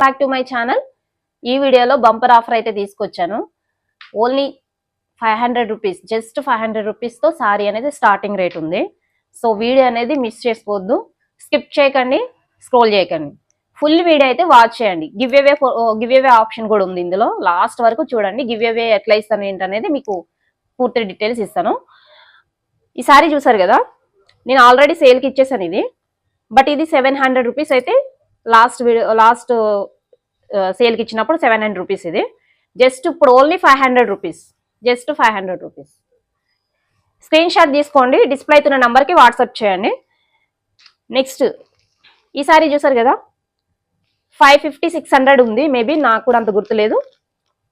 Back to my channel. ఈ వీడియోలో bumper offer అయితే తీసుకొచ్చాను. ఓన్లీ 500 రూపీస్, జస్ట్ 500 రూపీస్తో సారీ అనేది స్టార్టింగ్ రేట్ ఉంది. సో వీడియో అనేది మిస్ చేసుకోవద్దు, స్కిప్ చేయకండి, స్క్రోల్ చేయకండి, ఫుల్ వీడియో అయితే వాచ్ చేయండి. గివ్ అవే ఆప్షన్ కూడా ఉంది ఇందులో. లాస్ట్ వరకు చూడండి. గివ్ అవే ఎట్లా ఇస్తాను ఏంటనేది మీకు పూర్తి డీటెయిల్స్ ఇస్తాను. ఈ సారీ చూసారు కదా, నేను ఆల్రెడీ సేల్కి ఇచ్చేసాను ఇది. బట్ ఇది 700 రూపీస్ అయితే లాస్ట్ సేల్కి ఇచ్చినప్పుడు 700 రూపీస్. ఇది జస్ట్ ఇప్పుడు only 500 rupees, just 500 rupees. Screen shot తీసుకోండి, డిస్ప్లే అవుతున్న నెంబర్కి వాట్సాప్ చేయండి. నెక్స్ట్ ఈ సారీ చూసారు కదా, 550-600 ఉంది, మేబీ నాకు కూడా అంత గుర్తులేదు.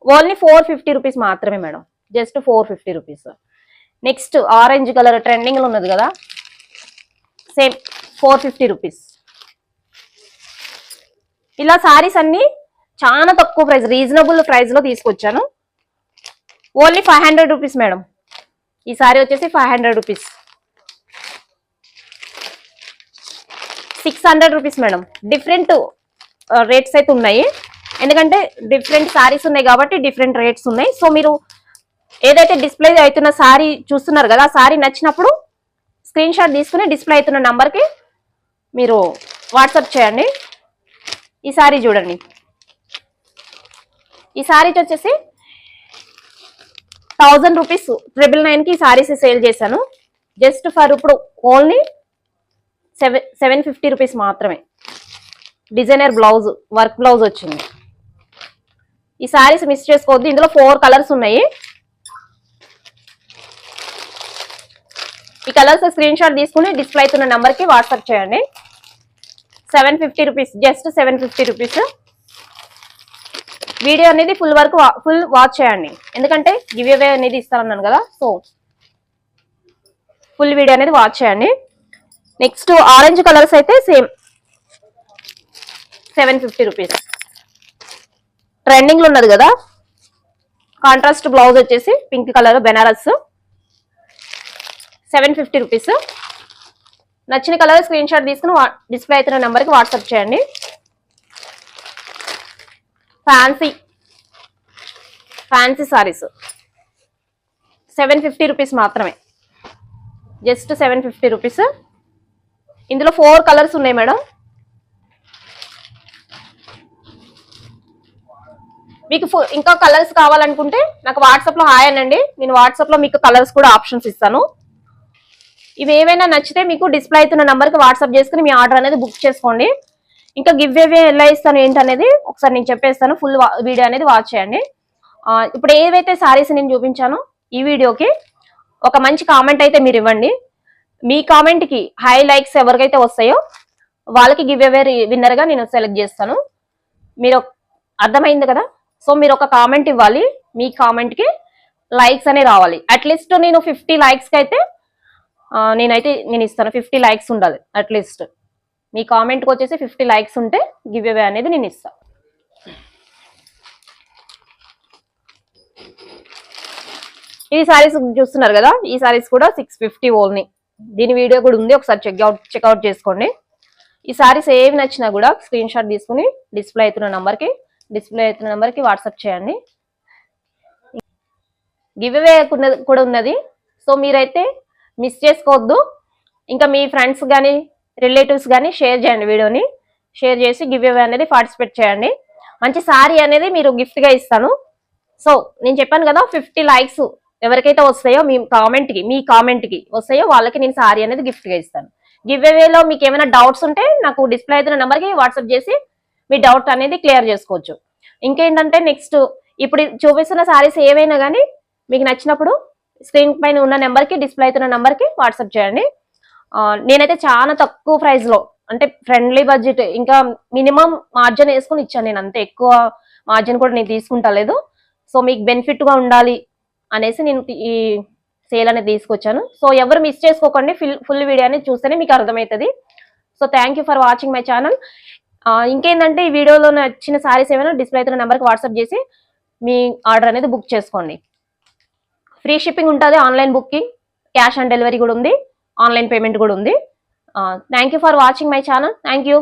ఓన్లీ 450 రూపీస్ మాత్రమే madam, just 450 rupees. Next orange colour ట్రెండింగ్లో ఉన్నది కదా, సేమ్ 450 రూపీస్. ఇలా సారీస్ అన్ని చాలా తక్కువ ప్రైస్, రీజనబుల్ ప్రైస్లో తీసుకొచ్చాను. Only 500 rupees madam. ఈ సారీ వచ్చేసి 500 rupees. 600 rupees madam. Different rates అయితే ఉన్నాయి, ఎందుకంటే డిఫరెంట్ సారీస్ ఉన్నాయి కాబట్టి డిఫరెంట్ రేట్స్ ఉన్నాయి. సో మీరు ఏదైతే డిస్ప్లే అవుతున్న సారీ చూస్తున్నారు కదా, ఆ సారీ నచ్చినప్పుడు స్క్రీన్ షాట్ తీసుకుని డిస్ప్లే అవుతున్న నంబర్కి మీరు వాట్సాప్ చేయండి. ఈ సారీ చూడండి, ఈ సారీకి వచ్చేసి 1000 రూపీస్ 999కి ఈ సారీస్ సేల్ చేశాను. జస్ట్ ఫర్ ఇప్పుడు ఓన్లీ 750 రూపీస్ మాత్రమే. డిజైనర్ బ్లౌజ్, వర్క్ బ్లౌజ్ వచ్చింది. ఈ సారీస్ మిస్ చేసుకోవద్దు, ఇందులో 4 కలర్స్ ఉన్నాయి. ఈ కలర్స్ స్క్రీన్ షాట్ తీసుకుని డిస్ప్లే అవుతున్న నెంబర్కి వాట్సాప్ చేయండి. 750 రూపీస్, జస్ట్ 750 రూపీస్. వీడియో అనేది ఫుల్ వాచ్ చేయండి, ఎందుకంటే గివ్ అవే అనేది ఇస్తానన్నాను కదా. సో ఫుల్ వీడియో అనేది వాచ్ చేయండి. నెక్స్ట్ ఆరెంజ్ కలర్స్ అయితే సేమ్ 750 రూపీస్. ట్రెండింగ్లో ఉన్నది కదా, కాంట్రాస్ట్ బ్లౌజ్ వచ్చేసి పింక్ కలర్ బెనారస్, 750 రూపీస్. నచ్చిన కలర్ స్క్రీన్ షాట్ తీసుకుని డిస్ప్లే అవుతున్న నెంబర్కి వాట్సాప్ చేయండి. ఫ్యాన్సీ సారీస్ 750 రూపీస్ మాత్రమే, జస్ట్ 750 రూపీస్. ఇందులో 4 కలర్స్ ఉన్నాయి మేడం. మీకు ఇంకా కలర్స్ కావాలనుకుంటే నాకు వాట్సాప్లో హాయ్ అనండి, నేను వాట్సాప్లో మీకు కలర్స్ కూడా ఆప్షన్స్ ఇస్తాను. ఇవి ఏవైనా నచ్చితే మీకు డిస్ప్లే అవుతున్న నెంబర్కి వాట్సాప్ చేసుకుని మీ ఆర్డర్ అనేది బుక్ చేసుకోండి. ఇంకా గివ్ అవే ఎలా ఇస్తాను ఏంటనేది ఒకసారి నేను చెప్పేస్తాను. ఫుల్ వీడియో అనేది వాచ్ చేయండి. ఇప్పుడు ఏవైతే సారీస్ నేను చూపించానో ఈ వీడియోకి ఒక మంచి కామెంట్ అయితే మీరు ఇవ్వండి. మీ కామెంట్కి హై లైక్స్ ఎవరికైతే వస్తాయో వాళ్ళకి గివ్ అవే విన్నర్గా నేను సెలెక్ట్ చేస్తాను. మీరు అర్థమైంది కదా. సో మీరు ఒక కామెంట్ ఇవ్వాలి, మీ కామెంట్కి లైక్స్ అనే రావాలి. అట్లీస్ట్ నేను 50 లైక్స్కి అయితే నేను ఇస్తాను. 50 లైక్స్ ఉండాలి అట్లీస్ట్. మీ కామెంట్కి వచ్చేసి 50 లైక్స్ ఉంటే గివ్ అవే అనేది నేను ఇస్తాను. ఈ సారీస్ చూస్తున్నారు కదా, ఈ సారీస్ కూడా 650 ఓన్లీ. దీని వీడియో కూడా ఉంది, ఒకసారి చెక్అవుట్ చేసుకోండి. ఈ సారీస్ ఏవి నచ్చినా కూడా స్క్రీన్ షాట్ తీసుకుని డిస్ప్లే అవుతున్న నెంబర్కి వాట్సాప్ చేయండి. గివ్ అవే కూడా ఉన్నది, సో మీరైతే మిస్ చేసుకోవద్దు. ఇంకా మీ ఫ్రెండ్స్ కానీ రిలేటివ్స్ కానీ షేర్ చేయండి, వీడియోని షేర్ చేసి గివ్ అవే అనేది పార్టిసిపేట్ చేయండి. మంచి సారీ అనేది మీరు గిఫ్ట్గా ఇస్తాను. సో నేను చెప్పాను కదా, 50 లైక్స్ ఎవరికైతే వస్తాయో మీ కామెంట్కి వస్తాయో వాళ్ళకి నేను సారీ అనేది గిఫ్ట్గా ఇస్తాను. గివ్ అవేలో మీకు ఏమైనా డౌట్స్ ఉంటే నాకు డిస్ప్లే అవుతున్న నెంబర్కి వాట్సాప్ చేసి మీ డౌట్ అనేది క్లియర్ చేసుకోవచ్చు. ఇంకేంటంటే నెక్స్ట్ ఇప్పుడు చూపిస్తున్న సారీస్ ఏవైనా కానీ మీకు నచ్చినప్పుడు స్క్రీన్ పైన ఉన్న నెంబర్కి డిస్ప్లే అవుతున్న నెంబర్కి వాట్సాప్ చేయండి. నేనైతే చాలా తక్కువ ప్రైస్లో, అంటే ఫ్రెండ్లీ బడ్జెట్, ఇంకా మినిమం మార్జిన్ వేసుకుని ఇచ్చాను నేను, అంతే. ఎక్కువ మార్జిన్ కూడా నేను తీసుకుంటా లేదు. సో మీకు బెనిఫిట్గా ఉండాలి అనేసి నేను ఈ సేల్ అనేది తీసుకొచ్చాను. సో ఎవరు మిస్ చేసుకోకండి, ఫుల్ వీడియో అనేది చూస్తేనే మీకు అర్థమవుతుంది. So thank you for watching my channel. ఇంకేంటంటే ఈ వీడియోలో నచ్చిన సారీస్ ఏమైనా డిస్ప్లే అవుతున్న నెంబర్కి వాట్సాప్ చేసి మీ ఆర్డర్ అనేది బుక్ చేసుకోండి. ఫ్రీ షిప్పింగ్ ఉంటుంది, online booking, cash on delivery కూడా ఉంది, ఆన్లైన్ పేమెంట్ కూడా ఉంది. Thank you for watching my channel. Thank you.